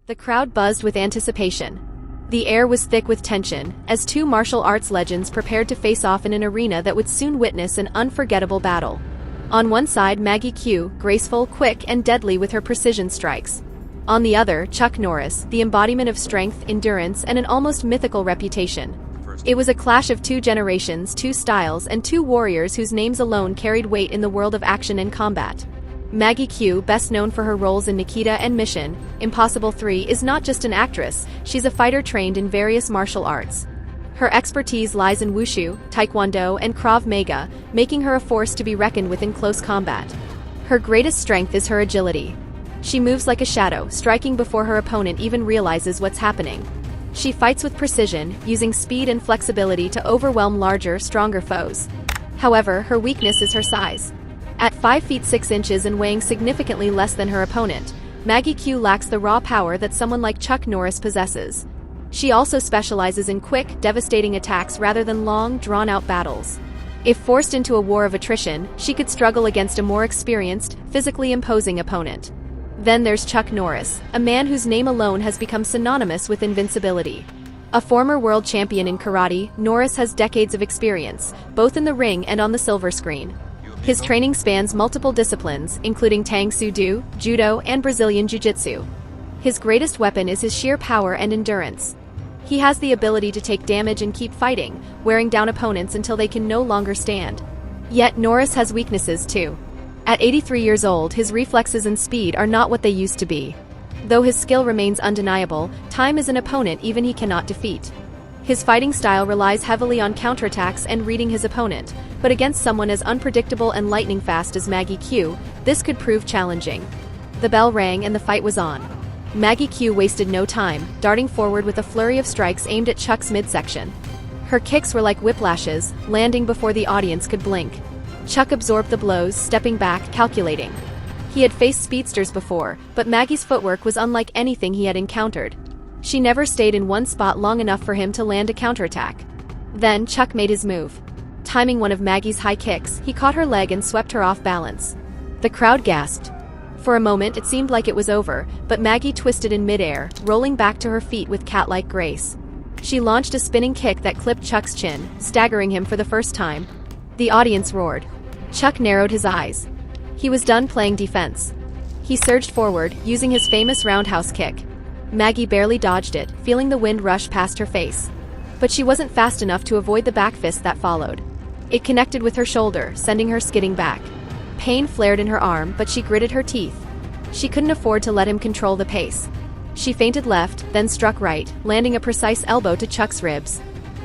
The crowd buzzed with anticipation. The air was thick with tension, as two martial arts legends prepared to face off in an arena that would soon witness an unforgettable battle. On one side, Maggie Q, graceful, quick, and deadly with her precision strikes. On the other, Chuck Norris, the embodiment of strength, endurance, and an almost mythical reputation. It was a clash of two generations, two styles, and two warriors whose names alone carried weight in the world of action and combat. Maggie Q, best known for her roles in Nikita and Mission, Impossible 3, is not just an actress, she's a fighter trained in various martial arts. Her expertise lies in Wushu, Taekwondo, and Krav Maga, making her a force to be reckoned with in close combat. Her greatest strength is her agility. She moves like a shadow, striking before her opponent even realizes what's happening. She fights with precision, using speed and flexibility to overwhelm larger, stronger foes. However, her weakness is her size. At 5 feet 6 inches and weighing significantly less than her opponent, Maggie Q lacks the raw power that someone like Chuck Norris possesses. She also specializes in quick, devastating attacks rather than long, drawn-out battles. If forced into a war of attrition, she could struggle against a more experienced, physically imposing opponent. Then there's Chuck Norris, a man whose name alone has become synonymous with invincibility. A former world champion in karate, Norris has decades of experience, both in the ring and on the silver screen. His training spans multiple disciplines, including Tang Soo Do, Judo, and Brazilian Jiu-Jitsu. His greatest weapon is his sheer power and endurance. He has the ability to take damage and keep fighting, wearing down opponents until they can no longer stand. Yet Norris has weaknesses too. At 83 years old, his reflexes and speed are not what they used to be. Though his skill remains undeniable, time is an opponent even he cannot defeat. His fighting style relies heavily on counterattacks and reading his opponent, but against someone as unpredictable and lightning-fast as Maggie Q, this could prove challenging. The bell rang and the fight was on. Maggie Q wasted no time, darting forward with a flurry of strikes aimed at Chuck's midsection. Her kicks were like whiplashes, landing before the audience could blink. Chuck absorbed the blows, stepping back, calculating. He had faced speedsters before, but Maggie's footwork was unlike anything he had encountered. She never stayed in one spot long enough for him to land a counterattack. Then Chuck made his move. Timing one of Maggie's high kicks, he caught her leg and swept her off balance. The crowd gasped. For a moment it seemed like it was over, but Maggie twisted in midair, rolling back to her feet with cat-like grace. She launched a spinning kick that clipped Chuck's chin, staggering him for the first time. The audience roared. Chuck narrowed his eyes. He was done playing defense. He surged forward, using his famous roundhouse kick. Maggie barely dodged it, feeling the wind rush past her face. But she wasn't fast enough to avoid the back fist that followed. It connected with her shoulder, sending her skidding back. Pain flared in her arm, but she gritted her teeth. She couldn't afford to let him control the pace. She feinted left, then struck right, landing a precise elbow to Chuck's ribs.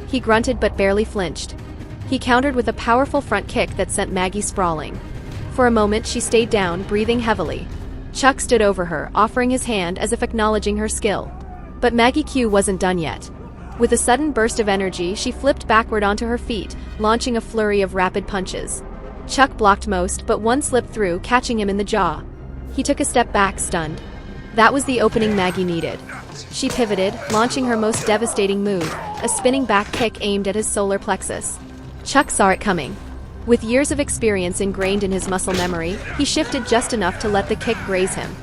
He grunted but barely flinched. He countered with a powerful front kick that sent Maggie sprawling. For a moment she stayed down, breathing heavily. Chuck stood over her, offering his hand as if acknowledging her skill. But Maggie Q wasn't done yet. With a sudden burst of energy, she flipped backward onto her feet, launching a flurry of rapid punches. Chuck blocked most, but one slipped through, catching him in the jaw. He took a step back, stunned. That was the opening Maggie needed. She pivoted, launching her most devastating move, a spinning back kick aimed at his solar plexus. Chuck saw it coming. With years of experience ingrained in his muscle memory, he shifted just enough to let the kick graze him.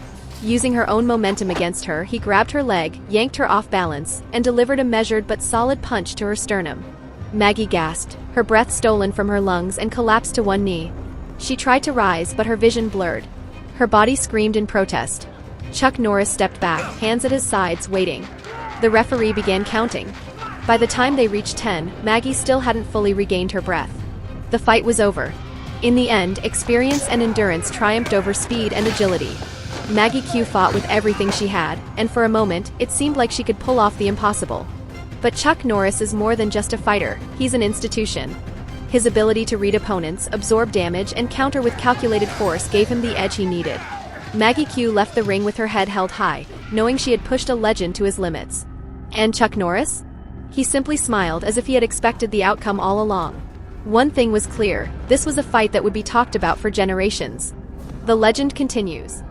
Using her own momentum against her, he grabbed her leg, yanked her off balance, and delivered a measured but solid punch to her sternum. Maggie gasped, her breath stolen from her lungs, and collapsed to one knee. She tried to rise, but her vision blurred. Her body screamed in protest. Chuck Norris stepped back, hands at his sides, waiting. The referee began counting. By the time they reached 10, Maggie still hadn't fully regained her breath. The fight was over. In the end, experience and endurance triumphed over speed and agility. Maggie Q fought with everything she had, and for a moment, it seemed like she could pull off the impossible. But Chuck Norris is more than just a fighter, he's an institution. His ability to read opponents, absorb damage, and counter with calculated force gave him the edge he needed. Maggie Q left the ring with her head held high, knowing she had pushed a legend to his limits. And Chuck Norris? He simply smiled as if he had expected the outcome all along. One thing was clear, this was a fight that would be talked about for generations. The legend continues.